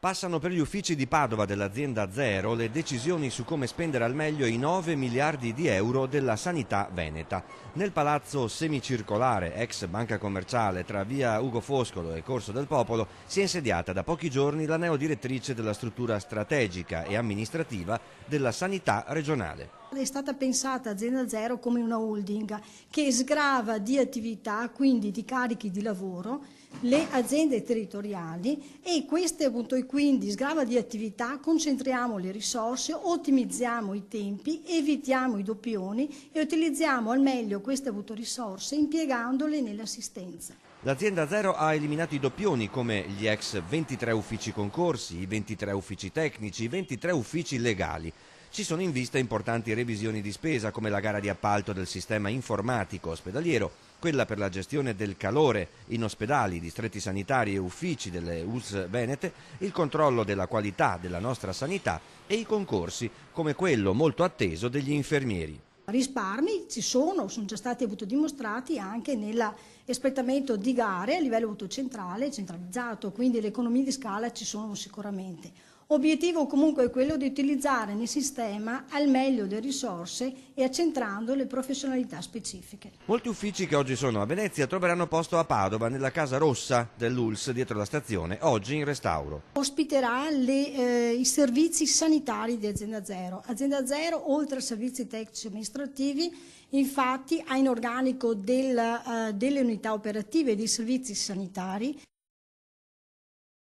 Passano per gli uffici di Padova dell'azienda Zero le decisioni su come spendere al meglio i 9 miliardi di euro della sanità veneta. Nel palazzo semicircolare, ex banca commerciale, tra via Ugo Foscolo e Corso del Popolo, si è insediata da pochi giorni la neodirettrice della struttura strategica e amministrativa della sanità regionale. È stata pensata Azienda Zero come una holding che sgrava di attività, quindi di carichi di lavoro, le aziende territoriali e queste appunto quindi sgrava di attività, concentriamo le risorse, ottimizziamo i tempi, evitiamo i doppioni e utilizziamo al meglio queste appunto risorse impiegandole nell'assistenza. L'azienda Zero ha eliminato i doppioni come gli ex 23 uffici concorsi, i 23 uffici tecnici, i 23 uffici legali. Ci sono in vista importanti revisioni di spesa come la gara di appalto del sistema informatico ospedaliero, quella per la gestione del calore in ospedali, distretti sanitari e uffici delle ULSS venete, il controllo della qualità della nostra sanità e i concorsi come quello molto atteso degli infermieri. Risparmi ci sono già stati dimostrati anche nell'espletamento di gare a livello centrale, centralizzato, quindi le economie di scala ci sono sicuramente. Obiettivo comunque è quello di utilizzare nel sistema al meglio le risorse e accentrando le professionalità specifiche. Molti uffici che oggi sono a Venezia troveranno posto a Padova, nella Casa Rossa dell'ULSS dietro la stazione, oggi in restauro. Ospiterà i servizi sanitari di Azienda Zero. Azienda Zero, oltre ai servizi tecnici amministrativi, infatti ha in organico delle unità operative dei servizi sanitari